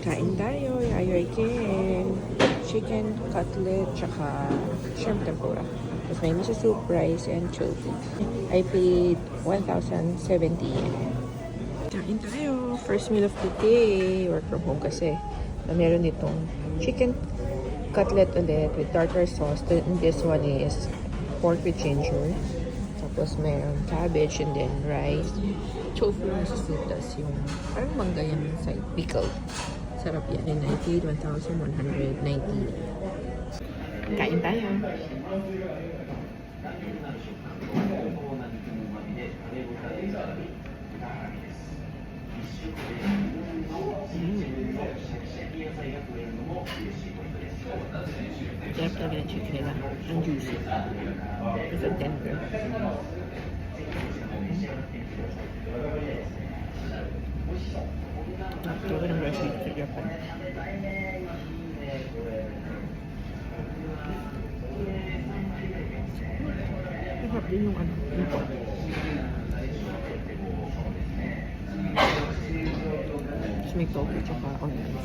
Kain tayo, yayoy kin. Chicken cutlet, tsaka shrimp tempura. Tapos may miso soup, rice, and chilli. I paid 1,070 yen. Kain tayo. First meal of the day. Work from home kasi. Na meron itong chicken cutlet ulit with tartar sauce. And this one is pork with ginger. Tapos meron cabbage and then rice. Tofu miso soup. Tapos yung parang mangga yan side pickle. Sarap yan. And I paid 1,190. Kain tayo. Sarap talaga ng chicken nila. Ang juicy. It's a tender. Napagawa ng rice dito sa Japan. Sarap din yung ano, yung pork. Tapos may tofu tsaka onions.